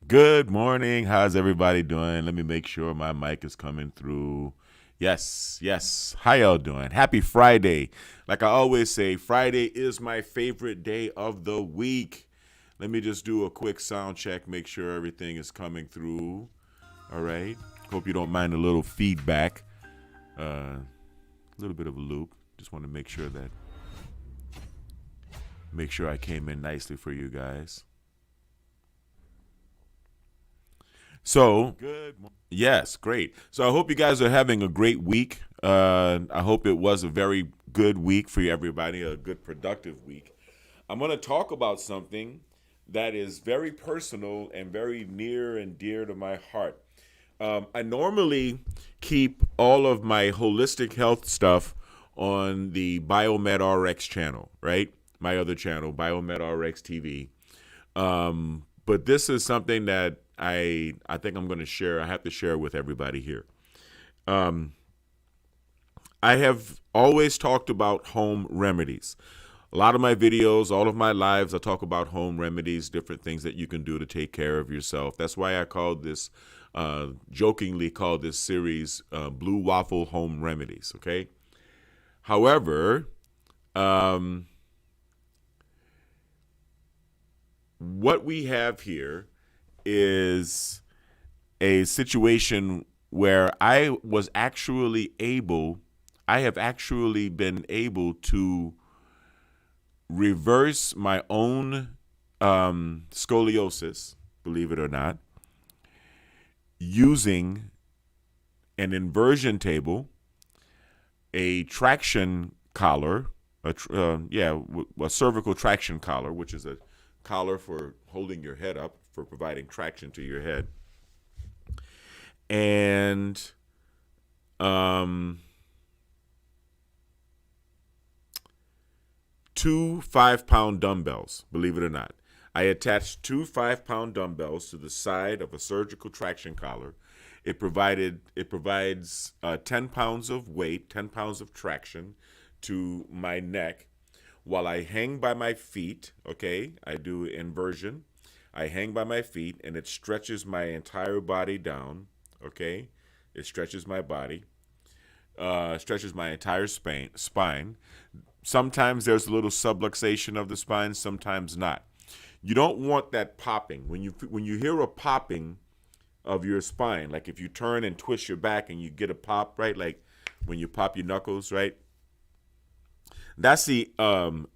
Good morning. How's everybody doing? Let me make sure my mic is coming through. Yes, yes. How y'all doing? Happy Friday. Like I always say, Friday is my favorite day of the week. Let me just do a quick sound check, make sure everything is coming through. All right. Hope you don't mind a little feedback. A little bit of a loop. Just want to make sure I came in nicely for you guys. So, yes, great. So I hope you guys are having a great week. I hope it was a very good week for everybody, a good productive week. I'm going to talk about something that is very personal and very near and dear to my heart. I normally keep all of my holistic health stuff on the Biomed RX channel, right? My other channel, Biomed RX TV. But this is something that I think I'm going to share. I have to share with everybody here. I have always talked about home remedies. A lot of my videos, all of my lives, I talk about home remedies, different things that you can do to take care of yourself. That's why I called this, jokingly called this series Blue Waffle Home Remedies, okay? However, what we have here is a situation where I have actually been able to reverse my own scoliosis, believe it or not, using an inversion table, a traction collar, a cervical traction collar, which is a collar for holding your head up, for providing traction to your head, and two 5-pound dumbbells, believe it or not. I attached two 5-pound dumbbells to the side of a surgical traction collar. It provides 10 pounds of weight, 10 pounds of traction to my neck while I hang by my feet. Okay, I do inversion. I hang by my feet and it stretches my entire body down. Okay, it stretches my body, stretches my entire spine. Sometimes there's a little subluxation of the spine, sometimes not. You don't want that popping. When you hear a popping of your spine, like if you turn and twist your back and you get a pop, right? Like when you pop your knuckles, right? That's the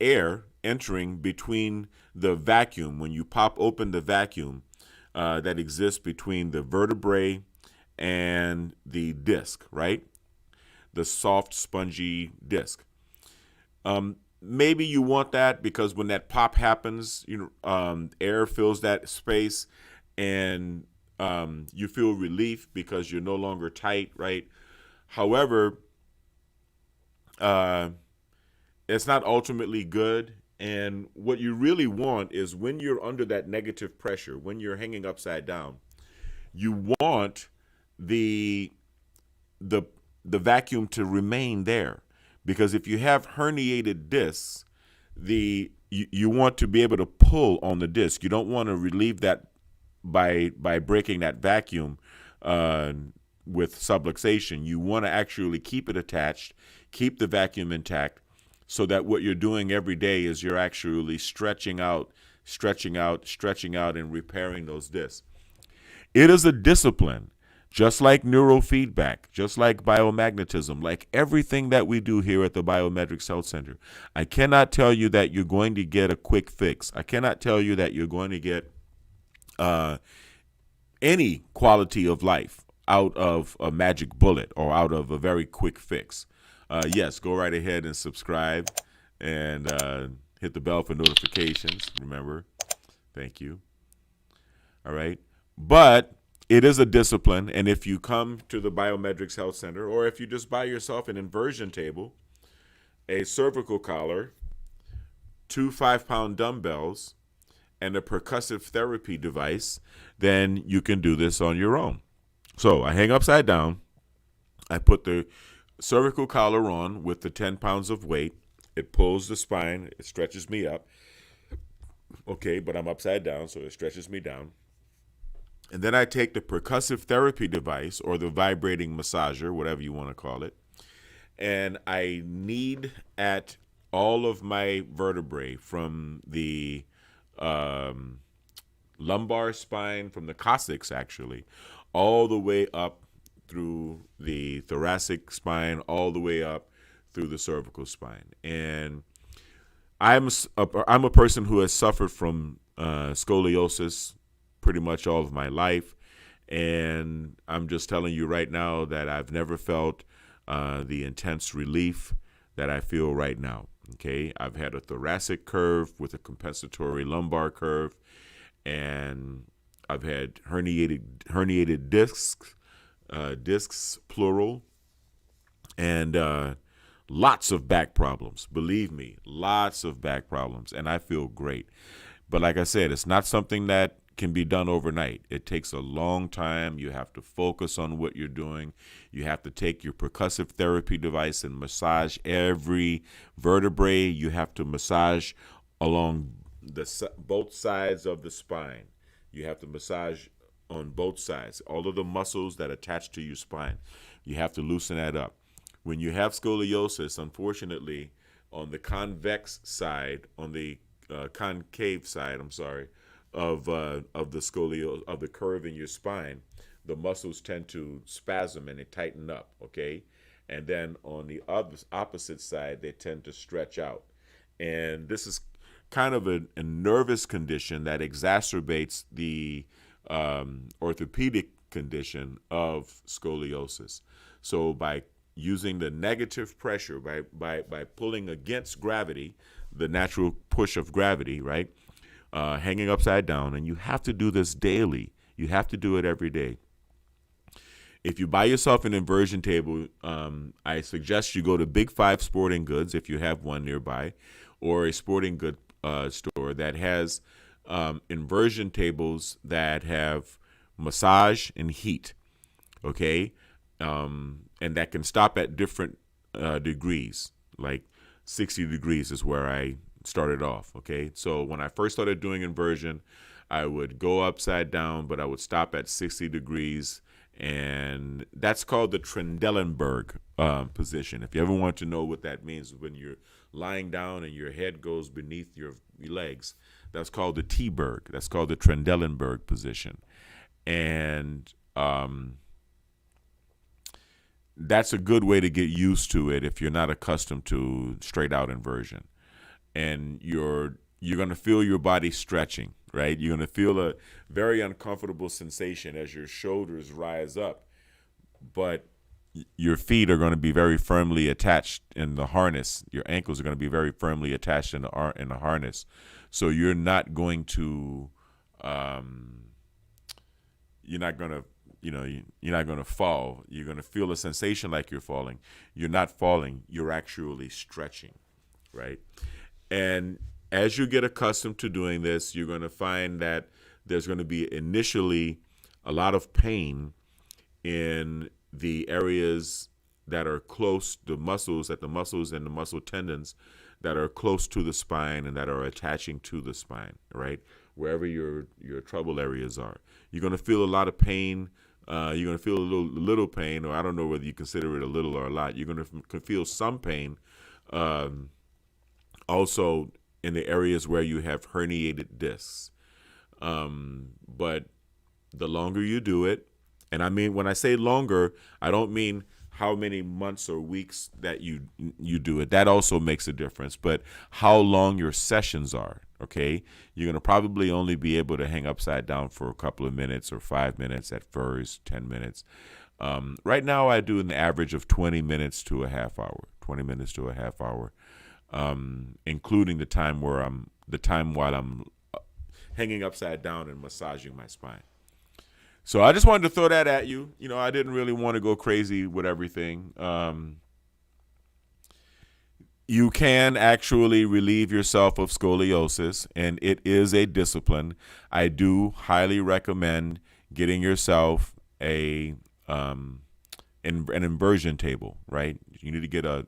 air entering between the vacuum. When you pop open the vacuum that exists between the vertebrae and the disc, right? The soft, spongy disc. Maybe you want that because when that pop happens, air fills that space and you feel relief because you're no longer tight, right? However, it's not ultimately good. And what you really want is when you're under that negative pressure, when you're hanging upside down, you want the vacuum to remain there. Because if you have herniated discs, you want to be able to pull on the disc. You don't want to relieve that by breaking that vacuum with subluxation. You want to actually keep it attached, keep the vacuum intact, so that what you're doing every day is you're actually stretching out, and repairing those discs. It is a discipline. Just like neurofeedback, just like biomagnetism, like everything that we do here at the Biometrics Health Center. I cannot tell you that you're going to get a quick fix. I cannot tell you that you're going to get any quality of life out of a magic bullet or out of a very quick fix. Yes, go right ahead and subscribe and hit the bell for notifications. Remember, thank you. All right. But it is a discipline, and if you come to the Biometrics Health Center, or if you just buy yourself an inversion table, a cervical collar, two 5-pound dumbbells, and a percussive therapy device, then you can do this on your own. So I hang upside down. I put the cervical collar on with the 10 pounds of weight. It pulls the spine. It stretches me up. Okay, but I'm upside down, so it stretches me down. And then I take the percussive therapy device or the vibrating massager, whatever you want to call it, and I knead at all of my vertebrae from the um, lumbar spine, from the coccyx actually, all the way up through the thoracic spine, all the way up through the cervical spine. And I'm a person who has suffered from scoliosis pretty much all of my life. And I'm just telling you right now that I've never felt the intense relief that I feel right now. Okay, I've had a thoracic curve with a compensatory lumbar curve, and I've had herniated discs plural, and lots of back problems. Believe me, lots of back problems, and I feel great. But like I said, it's not something that can be done overnight. It takes a long time. You have to focus on what you're doing. You have to take your percussive therapy device and massage every vertebrae. You have to massage along both sides of the spine. You have to massage on both sides. All of the muscles that attach to your spine, you have to loosen that up. When you have scoliosis, unfortunately, on the convex side, on the concave side, of the scoliosis, of the curve in your spine, the muscles tend to spasm and they tighten up, okay? And then on the opposite side, they tend to stretch out. And this is kind of a nervous condition that exacerbates the orthopedic condition of scoliosis. So by using the negative pressure, by pulling against gravity, the natural push of gravity, right? Hanging upside down, and you have to do this daily. You have to do it every day. If you buy yourself an inversion table, I suggest you go to Big Five Sporting Goods if you have one nearby, or a sporting good store that has inversion tables that have massage and heat, okay? And that can stop at different degrees, like 60 degrees is where I started off, okay? So when I first started doing inversion, I would go upside down, but I would stop at 60 degrees, and that's called the Trendelenburg position. If you ever want to know what that means, when you're lying down and your head goes beneath your legs, that's called the T-berg. That's called the Trendelenburg position. And that's a good way to get used to it if you're not accustomed to straight out inversion. And you're going to feel your body stretching, right? You're going to feel a very uncomfortable sensation as your shoulders rise up, but your feet are going to be very firmly attached in the harness. Your ankles are going to be very firmly attached in the harness. So you're not going to, you're not going to fall. You're going to feel a sensation like you're falling. You're not falling. You're actually stretching, right? And as you get accustomed to doing this, you're going to find that there's going to be initially a lot of pain in the areas that are close, the muscles and the muscle tendons that are close to the spine and that are attaching to the spine, right? Wherever your trouble areas are. You're going to feel a lot of pain. You're going to feel a little pain, or I don't know whether you consider it a little or a lot. You're going to feel some pain. Also in the areas where you have herniated discs. But the longer you do it, and I mean, when I say longer, I don't mean how many months or weeks that you do it. That also makes a difference. But how long your sessions are, okay? You're going to probably only be able to hang upside down for a couple of minutes or 5 minutes at first, 10 minutes. Right now I do an average of 20 minutes to a half hour, including the time while I'm hanging upside down and massaging my spine. So I just wanted to throw that at you. You know, I didn't really want to go crazy with everything. You can actually relieve yourself of scoliosis, and it is a discipline. I do highly recommend getting yourself a an inversion table, right? You need to get a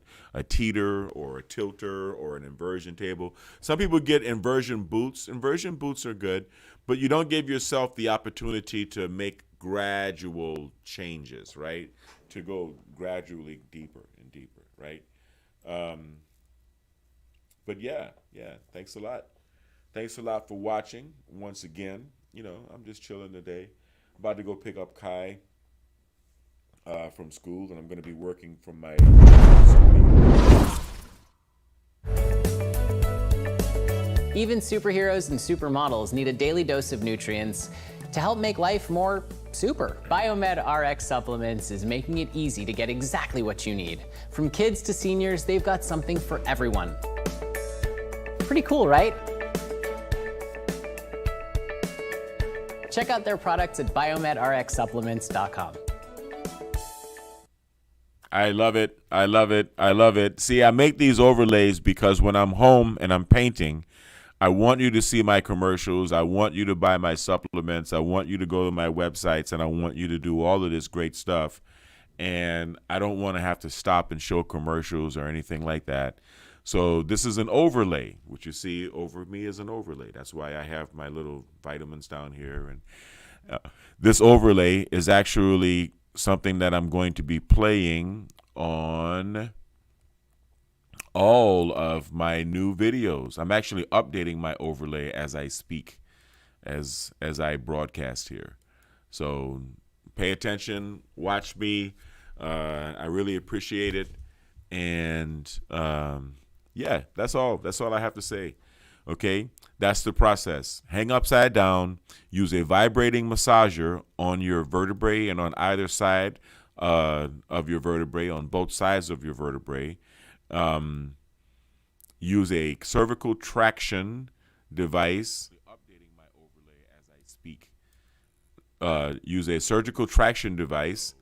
teeter or a tilter or an inversion table. Some people get inversion boots. Inversion boots are good, but you don't give yourself the opportunity to make gradual changes, right? To go gradually deeper and deeper, right? Um, but yeah, thanks a lot. Thanks a lot for watching once again. I'm just chilling today. About to go pick up Kai from school, and I'm going to be working from my Even superheroes and supermodels need a daily dose of nutrients to help make life more super. Biomed RX Supplements is making it easy to get exactly what you need. From kids to seniors, they've got something for everyone. Pretty cool, right? Check out their products at biomedrxsupplements.com. I love it. I love it. I love it. See, I make these overlays because when I'm home and I'm painting, I want you to see my commercials. I want you to buy my supplements. I want you to go to my websites, and I want you to do all of this great stuff. And I don't want to have to stop and show commercials or anything like that. So this is an overlay. What you see over me is an overlay. That's why I have my little vitamins down here. And this overlay is actually something that I'm going to be playing on all of my new videos. I'm actually updating my overlay as I speak, as I broadcast here. So pay attention, watch me. I really appreciate it. And yeah, that's all. That's all I have to say. Okay, that's the process. Hang upside down, use a vibrating massager on your vertebrae and on either side of your vertebrae, on both sides of your vertebrae. Use a cervical traction device. Updating my overlay as I speak. Use a surgical traction device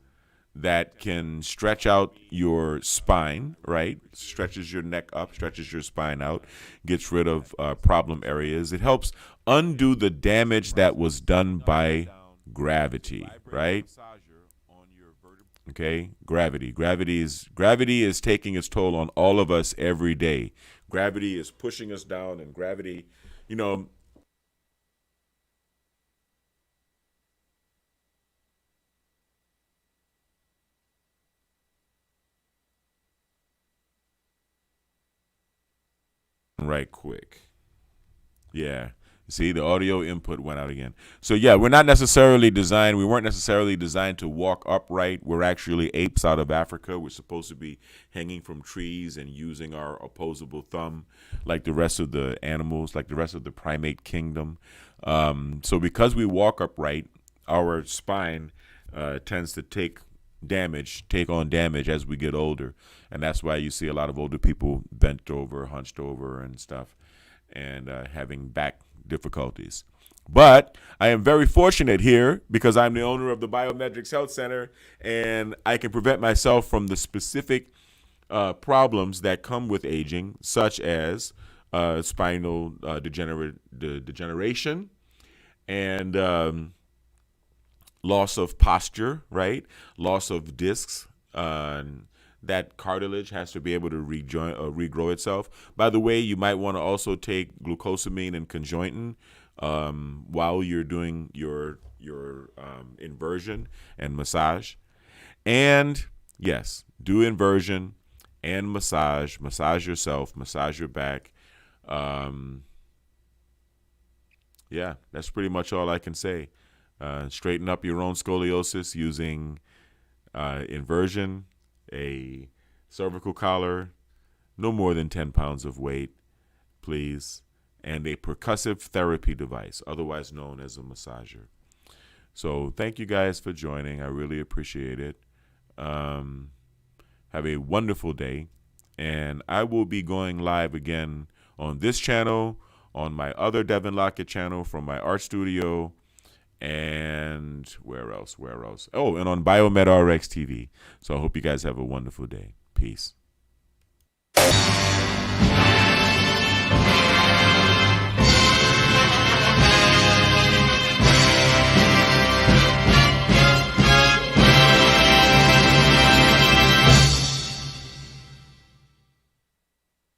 that can stretch out your spine, right? Stretches your neck up, stretches your spine out, gets rid of problem areas. It helps undo the damage that was done by gravity, right? Okay, gravity. Gravity is taking its toll on all of us every day. Gravity is pushing us down, and gravity, right quick. Yeah. See, the audio input went out again. So yeah, we weren't necessarily designed to walk upright. We're actually apes out of Africa. We're supposed to be hanging from trees and using our opposable thumb like the rest of the animals, like the rest of the primate kingdom. So because we walk upright, our spine tends to take on damage as we get older. And that's why you see a lot of older people bent over, hunched over and stuff, and having back difficulties. But I am very fortunate here because I'm the owner of the Biometrics Health Center, and I can prevent myself from the specific problems that come with aging, such as spinal degeneration and loss of posture, right? Loss of discs. That cartilage has to be able to regrow itself. By the way, you might want to also take glucosamine and conjointin while you're doing your inversion and massage. And yes, do inversion and massage. Massage yourself. Massage your back. Yeah, that's pretty much all I can say. Straighten up your own scoliosis using inversion, a cervical collar, no more than 10 pounds of weight, please, and a percussive therapy device, otherwise known as a massager. So thank you guys for joining. I really appreciate it. Have a wonderful day, and I will be going live again on this channel, on my other Devin Lockett channel from my art studio, and where else? Oh, and on Biomed RX TV. So I hope you guys have a wonderful day. Peace.